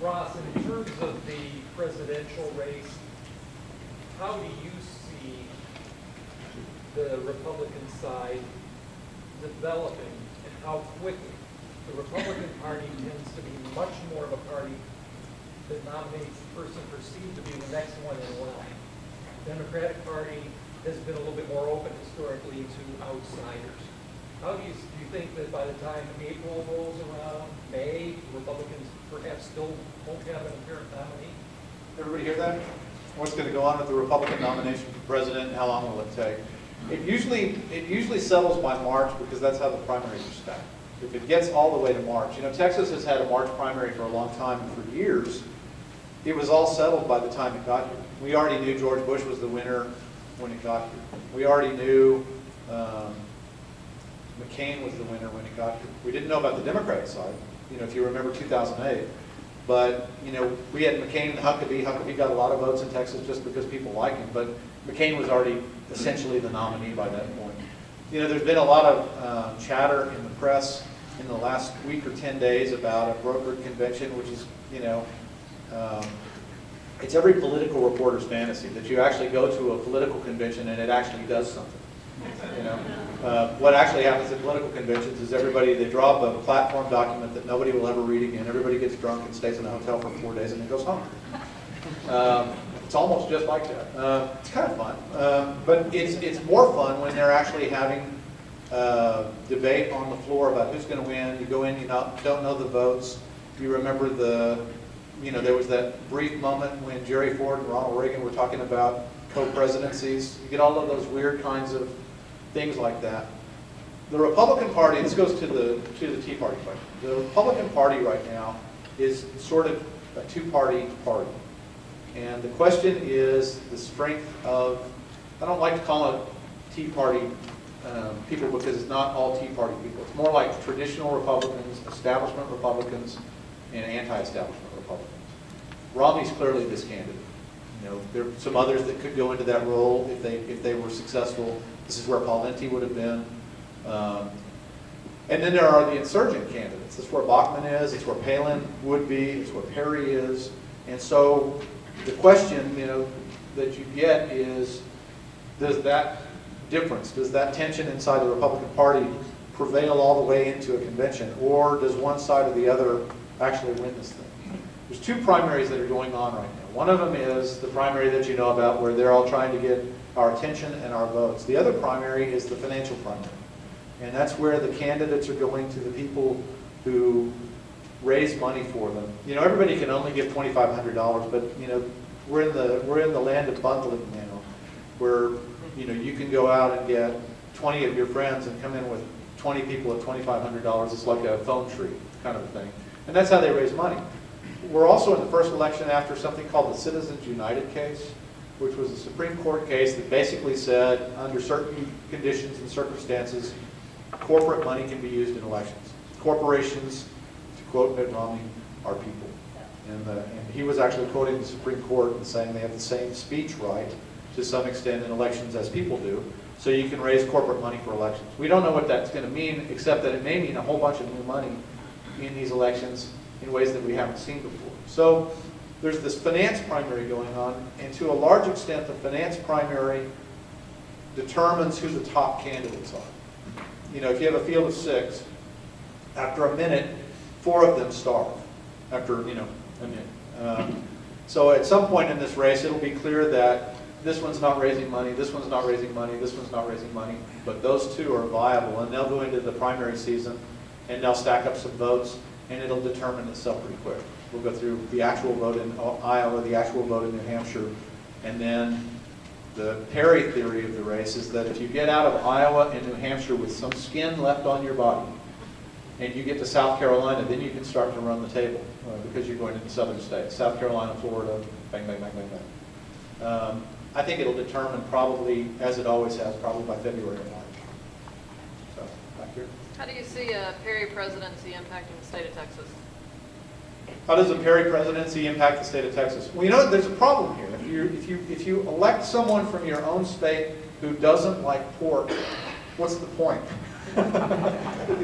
Ross, in terms of the presidential race, how do you see the Republican side developing and how quickly? The Republican Party tends to be much more of a party that nominates the person perceived to be the next one in line. The Democratic Party has been a little bit more open historically to outsiders. How do you think that by the time April rolls around, May, Republicans perhaps still won't have an apparent nominee? Everybody hear that? What's going to go on with the Republican nomination for president and how long will it take? It usually settles by March because that's how the primaries are stacked. If it gets all the way to March, you know, Texas has had a March primary for a long time, and for years, it was all settled by the time it got here. We already knew George Bush was the winner when it got here. We already knew McCain was the winner when it got here. We didn't know about the Democratic side, you know, if you remember 2008. But, you know, we had McCain and Huckabee. Huckabee got a lot of votes in Texas just because people like him, but McCain was already essentially the nominee by that point. You know, there's been a lot of chatter in the press in the last week or 10 days about a brokered convention, which is, you know, it's every political reporter's fantasy that you actually go to a political convention and it actually does something. You know, what actually happens at political conventions is they draw up a platform document that nobody will ever read again. Everybody gets drunk and stays in a hotel for 4 days and then goes home. It's almost just like that. It's kind of fun, but it's more fun when they're actually having debate on the floor about who's going to win. You go in, you don't know the votes. You remember there was that brief moment when Jerry Ford and Ronald Reagan were talking about co-presidencies. You get all of those weird kinds of things like that. The Republican Party, this goes to the Tea Party question. The Republican Party right now is sort of a two-party party. And the question is the strength of, I don't like to call it Tea Party people because it's not all Tea Party people. It's more like traditional Republicans, establishment Republicans, and anti-establishment Republicans. Romney's clearly this candidate. You know, there are some others that could go into that role if they were successful. This is where Pawlenty would have been. And then there are the insurgent candidates. This is where Bachmann is. It's where Palin would be. It's where Perry is. And so the question, you know, that you get is, does that difference, does that tension inside the Republican Party prevail all the way into a convention, or does one side or the other actually win this thing? There's two primaries that are going on right now. One of them is the primary that you know about where they're all trying to get our attention and our votes. The other primary is the financial primary. And that's where the candidates are going to the people who raise money for them. You know, everybody can only give $2,500, but you know, we're in the land of bundling now, where you know you can go out and get 20 of your friends and come in with 20 people at $2,500. It's like a phone tree kind of thing, and that's how they raise money. We're also in the first election after something called the Citizens United case, which was a Supreme Court case that basically said under certain conditions and circumstances, corporate money can be used in elections. Corporations, to quote Mitt Romney, are people. And he was actually quoting the Supreme Court and saying they have the same speech right to some extent in elections as people do, so you can raise corporate money for elections. We don't know what that's going to mean, except that it may mean a whole bunch of new money in these elections in ways that we haven't seen before. So there's this finance primary going on, and to a large extent the finance primary determines who the top candidates are. You know, if you have a field of 6, after a minute, 4 of them starve. After, you know, a minute. So at some point in this race, it'll be clear that this one's not raising money, this one's not raising money, this one's not raising money, but those two are viable, and they'll go into the primary season, and they'll stack up some votes, and it'll determine itself pretty quick. We'll go through the actual vote in Iowa, the actual vote in New Hampshire, and then the Perry theory of the race is that if you get out of Iowa and New Hampshire with some skin left on your body, and you get to South Carolina, then you can start to run the table because you're going into southern states. South Carolina, Florida, bang, bang, bang, bang, bang. I think it'll determine probably, as it always has, probably by February or March. So, back here. How do you see a Perry presidency impacting the state of Texas? How does a Perry presidency impact the state of Texas? Well, you know, there's a problem here. If you elect someone from your own state who doesn't like pork, what's the point? You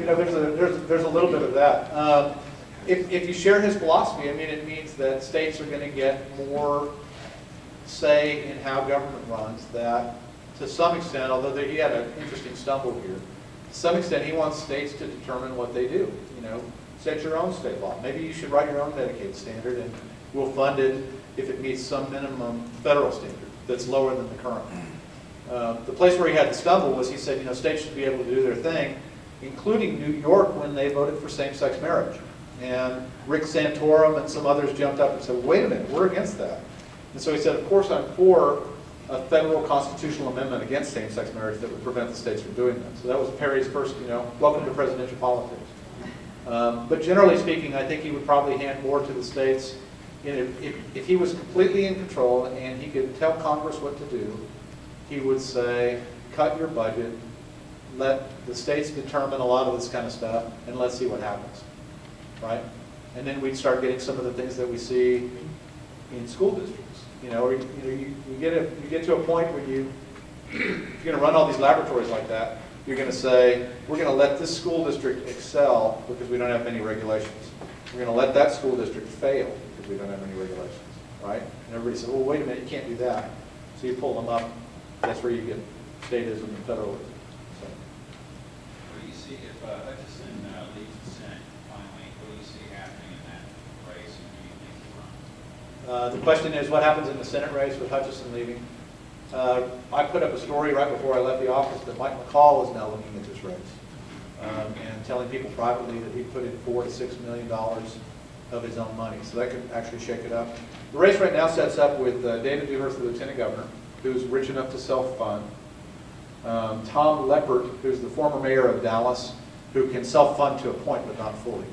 know, there's a little bit of that. if you share his philosophy, I mean, it means that states are going to get more say in how government runs, that to some extent, although he had an interesting stumble here, to some extent he wants states to determine what they do. You know, set your own state law. Maybe you should write your own Medicaid standard and we'll fund it if it meets some minimum federal standard that's lower than the current one. The place where he had the stumble was he said, you know, states should be able to do their thing, including New York when they voted for same-sex marriage. And Rick Santorum and some others jumped up and said, wait a minute, we're against that. And so he said, of course I'm for a federal constitutional amendment against same-sex marriage that would prevent the states from doing that. So that was Perry's first, you know, welcome to presidential politics. But generally speaking, I think he would probably hand more to the states. If he was completely in control and he could tell Congress what to do, he would say, cut your budget, let the states determine a lot of this kind of stuff, and let's see what happens, right? And then we'd start getting some of the things that we see in school districts. You know, you get to a point where if you're going to run all these laboratories like that, you're going to say, we're going to let this school district excel because we don't have many regulations. We're going to let that school district fail because we don't have any regulations, right? And everybody says, well, wait a minute, you can't do that. So you pull them up. That's where you get statism and federalism. So. What do you see if Hutchison leaves the Senate finally? What do you see happening in that race, and who do you think will run? The question is, what happens in the Senate race with Hutchison leaving? I put up a story right before I left the office that Mike McCall is now looking at this race and telling people privately that he put in $4 to $6 million of his own money. So that could actually shake it up. The race right now sets up with David Dewhurst, the Lieutenant Governor, who's rich enough to self-fund. Tom Leppert, who's the former mayor of Dallas, who can self-fund to a point but not fully.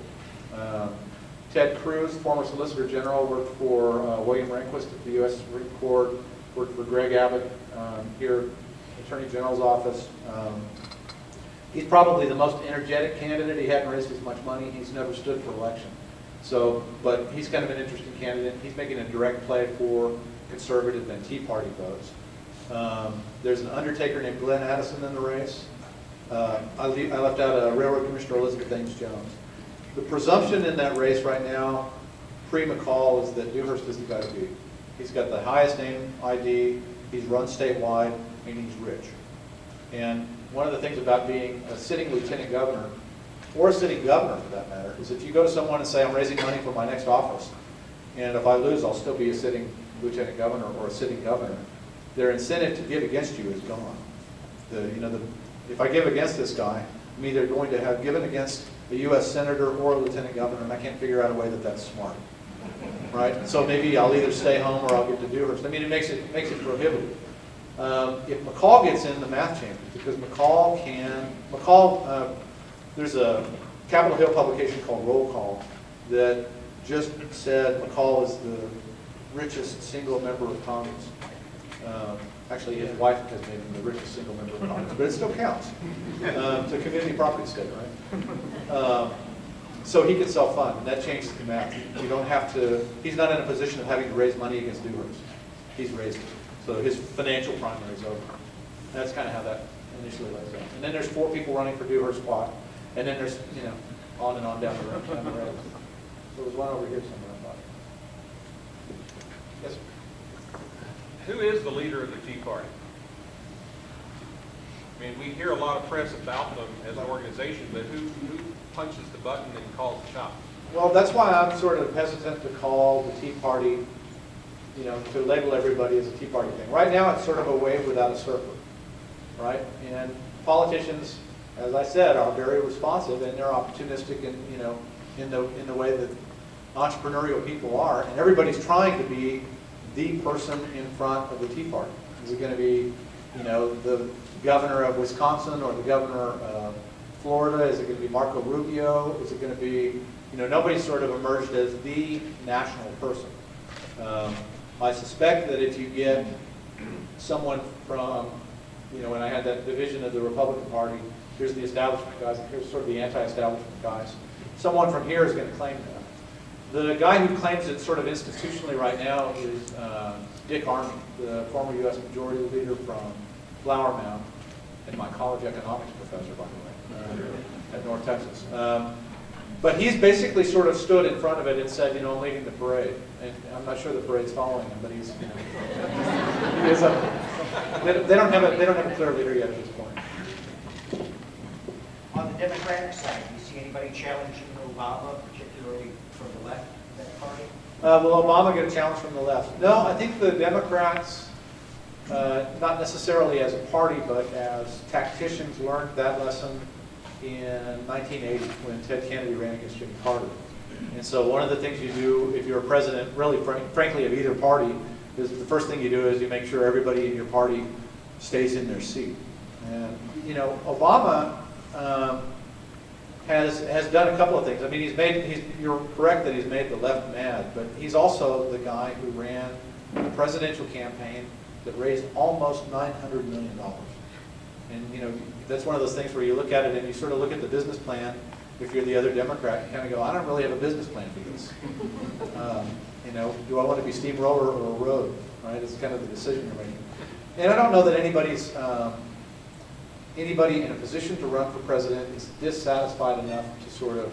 Ted Cruz, former Solicitor General, worked for William Rehnquist at the U.S. Supreme Court, worked for Greg Abbott here, Attorney General's office. He's probably the most energetic candidate. He hadn't raised as much money. He's never stood for election. So, but he's kind of an interesting candidate. He's making a direct play for conservative and Tea Party votes. There's an undertaker named Glenn Addison in the race. I left out Railroad Commissioner Elizabeth Ames Jones. The presumption in that race right now, pre-McCall, is that Dewhurst is the guy to beat. He's got the highest name ID, he's run statewide, and he's rich. And one of the things about being a sitting lieutenant governor, or a sitting governor for that matter, is if you go to someone and say, I'm raising money for my next office, and if I lose, I'll still be a sitting lieutenant governor or a sitting governor, their incentive to give against you is gone. If I give against this guy, I'm either going to have given against a U.S. senator or a lieutenant governor, and I can't figure out a way that that's smart, right? So maybe I'll either stay home or I'll get to Dewhurst. I mean, it makes it prohibitive. If McCall gets in, the math changes, because there's a Capitol Hill publication called Roll Call that just said McCall is the richest single member of Congress. Actually, his wife has made him the richest single member of Congress, but it still counts. It's a community property state, right? So he can self-fund, and that changes the math. You don't have to, he's not in a position of having to raise money against Dewhurst. He's raised it. So his financial primary is over. That's kind of how that initially lays out. And then there's 4 people running for Dewhurst spot, and then there's, on and on down the road. So there's one over here somewhere, I thought. Yes, sir. Who is the leader of the Tea Party? I mean, we hear a lot of press about them as an organization, but who punches the button and calls the shots? Well, that's why I'm sort of hesitant to call the Tea Party, to label everybody as a Tea Party thing. Right now, it's sort of a wave without a surfer, right? And politicians, as I said, are very responsive, and they're opportunistic in the way that entrepreneurial people are, and everybody's trying to be the person in front of the Tea Party. Is it going to be, the governor of Wisconsin or the governor of Florida? Is it going to be Marco Rubio? Is it going to be, nobody's sort of emerged as the national person. I suspect that if you get someone from, when I had that division of the Republican Party, here's the establishment guys, and here's sort of the anti-establishment guys, someone from here is going to claim that. The guy who claims it sort of institutionally right now is Dick Armey, the former U.S. Majority Leader from Flower Mound, and my college economics professor, by the way, at North Texas. But he's basically sort of stood in front of it and said, you know, I'm leading the parade. And I'm not sure the parade's following him, but he's, you know, he is they don't have a clear leader yet at this point. On the Democratic side, do you see anybody challenging Obama, particularly from the left of that party? Will Obama get a challenge from the left? No, I think the Democrats, not necessarily as a party, but as tacticians, learned that lesson in 1980 when Ted Kennedy ran against Jimmy Carter. And so one of the things you do if you're a president, really frankly, of either party, is the first thing you do is you make sure everybody in your party stays in their seat. And, you know, Obama has done a couple of things. I mean, you're correct that he's made the left mad, but he's also the guy who ran a presidential campaign that raised almost $900 million. And, you know, that's one of those things where you look at it and you sort of look at the business plan. If you're the other Democrat, you kind of go, I don't really have a business plan for this. You know, do I want to be steamroller or a road? Right? It's kind of the decision you're making. And I don't know that anybody in a position to run for president is dissatisfied enough to sort of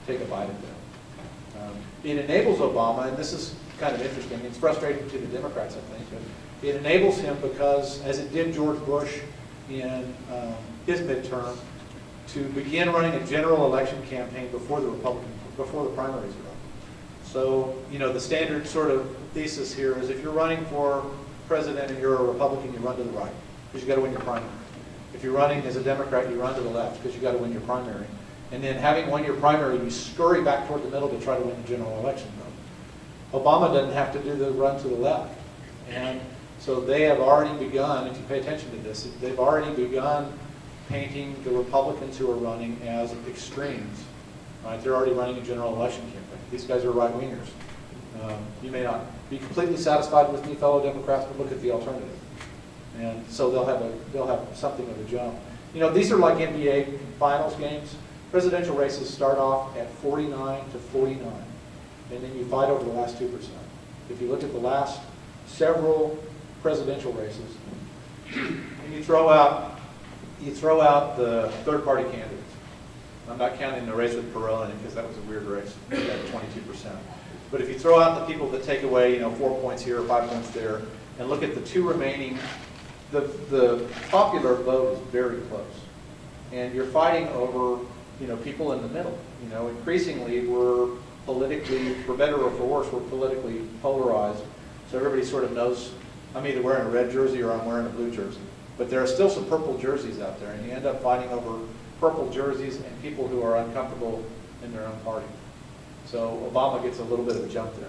take a bite at that. It enables Obama, and this is kind of interesting, it's frustrating to the Democrats, I think, but it enables him because, as it did George Bush in his midterm, to begin running a general election campaign before the primaries are up. So, you know, the standard sort of thesis here is if you're running for president and you're a Republican, you run to the right, because you got to win your primary. If you're running as a Democrat, you run to the left, because you got to win your primary. And then having won your primary, you scurry back toward the middle to try to win the general election vote. Obama doesn't have to do the run to the left. And so they have already begun, if you pay attention to this, they've already begun painting the Republicans who are running as extremes. Right? They're already running a general election campaign. These guys are right-wingers. You may not be completely satisfied with me, fellow Democrats, but look at the alternative. And so they'll have something of a jump. You know, these are like NBA finals games. Presidential races start off at 49 to 49, and then you fight over the last 2%. If you look at the last several presidential races, and you throw out the third-party candidates. I'm not counting the race with Perot in it because that was a weird race. We had 22%. But if you throw out the people that take away, you know, 4 points here or 5 points there, and look at the two remaining, the popular vote is very close, and you're fighting over, you know, people in the middle. You know, increasingly we're politically, for better or for worse, we're politically polarized. So everybody sort of knows I'm either wearing a red jersey or I'm wearing a blue jersey. But there are still some purple jerseys out there, and you end up fighting over purple jerseys and people who are uncomfortable in their own party. So Obama gets a little bit of a jump there.